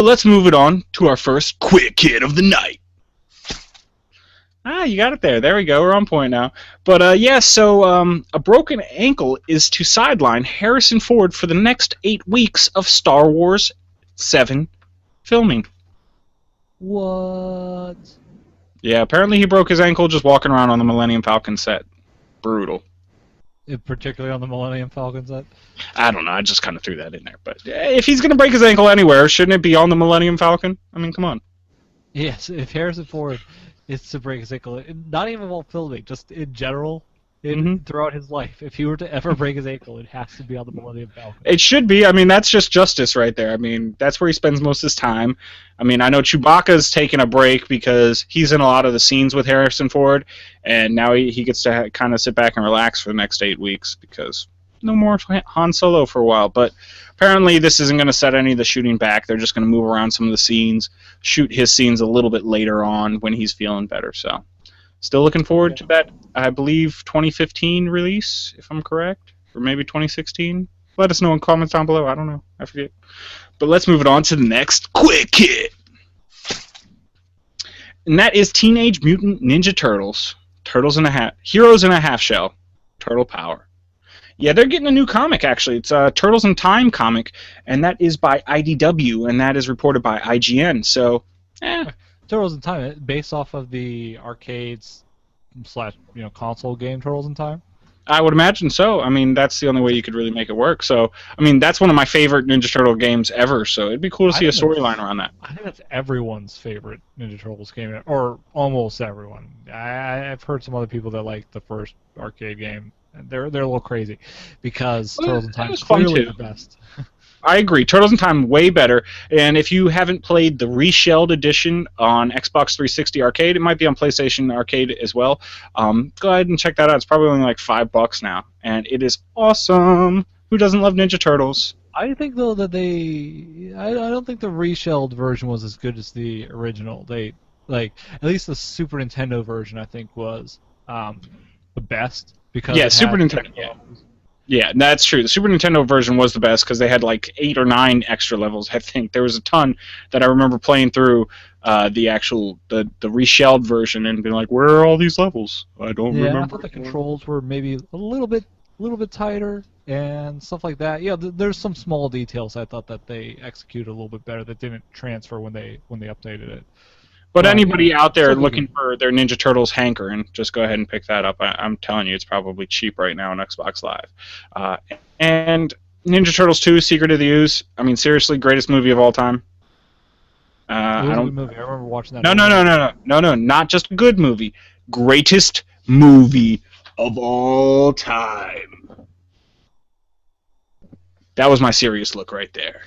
But let's move it on to our first quick hit of the night. Ah, you got it there. There we go. We're on point now. But, yeah, so a broken ankle is to sideline Harrison Ford for the next 8 weeks of Star Wars 7 filming. What? Yeah, apparently he broke his ankle just walking around on the Millennium Falcon set. Brutal. Particularly on the Millennium Falcon set? I don't know. I just kind of threw that in there. But if he's going to break his ankle anywhere, shouldn't it be on the Millennium Falcon? I mean, come on. Yes, if Harrison Ford is to break his ankle, not even while filming, just in general, throughout his life, if he were to ever break his ankle, it has to be on the Millennium Falcon. It should be. I mean, that's just justice right there. I mean, that's where he spends most of his time. I mean, I know Chewbacca's taking a break because he's in a lot of the scenes with Harrison Ford, and now he gets to kind of sit back and relax for the next 8 weeks because no more Han Solo for a while. But apparently this isn't going to set any of the shooting back. They're just going to move around some of the scenes, shoot his scenes a little bit later on when he's feeling better. So still looking forward to that, I believe, 2015 release, if I'm correct, or maybe 2016. Let us know in comments down below. I don't know. I forget. But let's move it on to the next quick hit. And that is Teenage Mutant Ninja Turtles. Heroes in a Half Shell. Turtle Power. Yeah, they're getting a new comic, actually. It's a Turtles in Time comic, and that is by IDW, and that is reported by IGN. So, Turtles in Time, based off of the arcades / console game Turtles in Time? I would imagine so. I mean, that's the only way you could really make it work. So, I mean, that's one of my favorite Ninja Turtle games ever, so it'd be cool to see a storyline around that. I think that's everyone's favorite Ninja Turtles game, or almost everyone. I've heard some other people that like the first arcade game. They're a little crazy because Turtles in Time is clearly the best. I agree. Turtles in Time, way better. And if you haven't played the reshelled edition on Xbox 360 Arcade, it might be on PlayStation Arcade as well. Go ahead and check that out. It's probably only like $5 now, and it is awesome. Who doesn't love Ninja Turtles? I think though that I don't think the reshelled version was as good as the original. At least the Super Nintendo version I think was the best because Super Nintendo. Yeah, that's true. The Super Nintendo version was the best because they had like 8 or 9 extra levels. I think there was a ton that I remember playing through the reshelled version and being like, "Where are all these levels?" I don't remember. I thought the controls were maybe a little bit tighter and stuff like that. Yeah, there's some small details I thought that they executed a little bit better that didn't transfer when they updated it. But anybody out there looking for their Ninja Turtles hankering, just go ahead and pick that up. I'm telling you, it's probably cheap right now on Xbox Live. And Ninja Turtles 2, Secret of the Ooze. I mean, seriously, greatest movie of all time. It was a good movie. I remember watching that. No, not just a good movie. Greatest movie of all time. That was my serious look right there.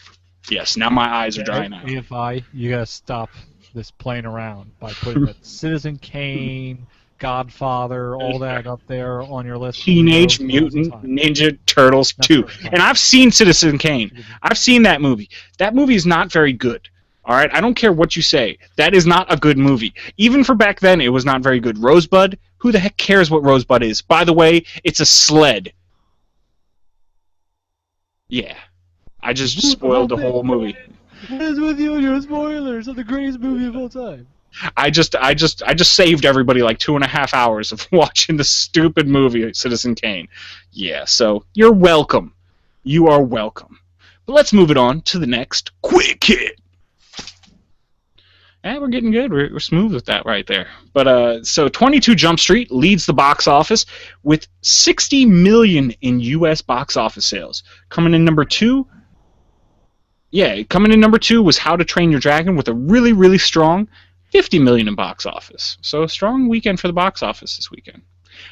Yes, now my eyes are drying out. AFI, you gotta stop this playing around by putting that Citizen Kane, Godfather, all that up there on your list. Teenage Mutant Ninja Turtles 2. And I've seen Citizen Kane. I've seen that movie. That movie is not very good. All right? I don't care what you say. That is not a good movie. Even for back then, it was not very good. Rosebud? Who the heck cares what Rosebud is? By the way, it's a sled. Yeah. I just spoiled the whole movie. What is with you and your spoilers of the greatest movie of all time? I just saved everybody like 2.5 hours of watching the stupid movie Citizen Kane. Yeah, so you're welcome. You are welcome. But let's move it on to the next quick hit. And we're getting good. We're smooth with that right there. But so 22 Jump Street leads the box office with $60 million in U.S. box office sales. Coming in number 2. Yeah, coming in number 2 was How to Train Your Dragon with a really, really strong $50 million in box office. So a strong weekend for the box office this weekend.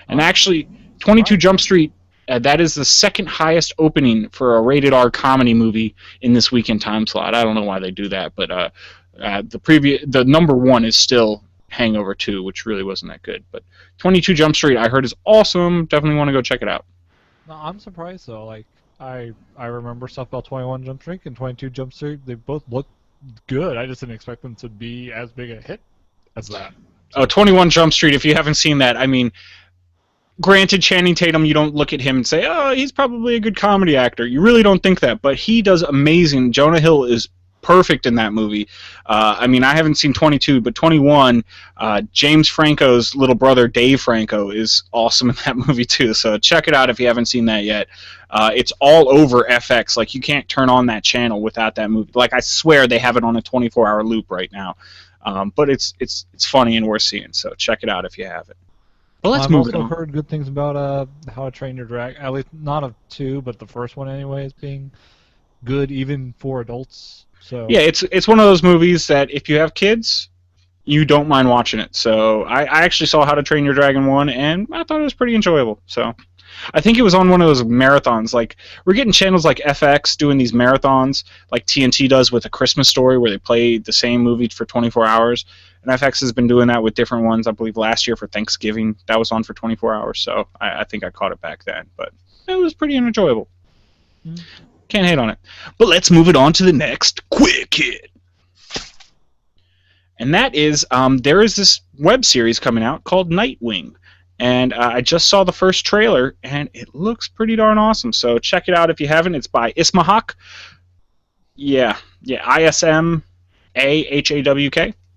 And actually, 22 Jump Street, that is the second highest opening for a rated R comedy movie in this weekend time slot. I don't know why they do that, but the number 1 is still Hangover 2, which really wasn't that good. But 22 Jump Street, I heard, is awesome. Definitely want to go check it out. No, I'm surprised though. Like I remember stuff about 21 Jump Street and 22 Jump Street. They both look good. I just didn't expect them to be as big a hit as that. Oh, 21 Jump Street, if you haven't seen that, I mean, granted, Channing Tatum, you don't look at him and say, oh, he's probably a good comedy actor. You really don't think that, but he does amazing. Jonah Hill is perfect in that movie. I mean, I haven't seen 22, but 21, James Franco's little brother, Dave Franco, is awesome in that movie, too. So check it out if you haven't seen that yet. It's all over FX. Like, you can't turn on that channel without that movie. Like, I swear they have it on a 24-hour loop right now. But it's funny and worth seeing, so check it out if you haven't. But let's move it on. I've also heard good things about How to Train Your Dragon. At least not of 2, but the first one anyway, is being good even for adults. So yeah, it's one of those movies that if you have kids, you don't mind watching it. So I actually saw How to Train Your Dragon 1, and I thought it was pretty enjoyable. So I think it was on one of those marathons. Like, we're getting channels like FX doing these marathons, like TNT does with A Christmas Story, where they play the same movie for 24 hours. And FX has been doing that with different ones. I believe last year for Thanksgiving, that was on for 24 hours. So I think I caught it back then. But it was pretty enjoyable. Can't hate on it. But let's move it on to the next quick hit. And that is, there is this web series coming out called Nightwing. And I just saw the first trailer, and it looks pretty darn awesome. So check it out if you haven't. It's by Ismahawk. Yeah, Ismahawk.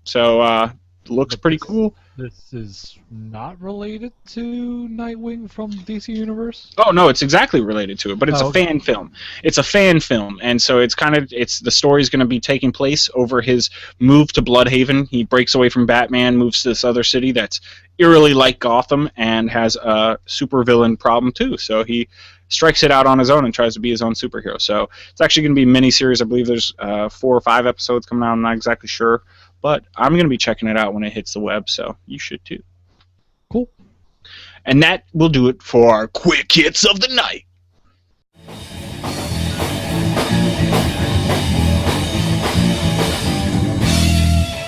So looks pretty cool. This is not related to Nightwing from DC Universe? Oh no, it's exactly related to it, but it's a fan film. It's a fan film, and so the story's going to be taking place over his move to Bloodhaven. He breaks away from Batman, moves to this other city that's eerily like Gotham, and has a supervillain problem too. So he strikes it out on his own and tries to be his own superhero. So it's actually going to be a mini-series. I believe there's 4 or 5 episodes coming out. I'm not exactly sure. But I'm going to be checking it out when it hits the web, so you should too. Cool. And that will do it for our quick hits of the night.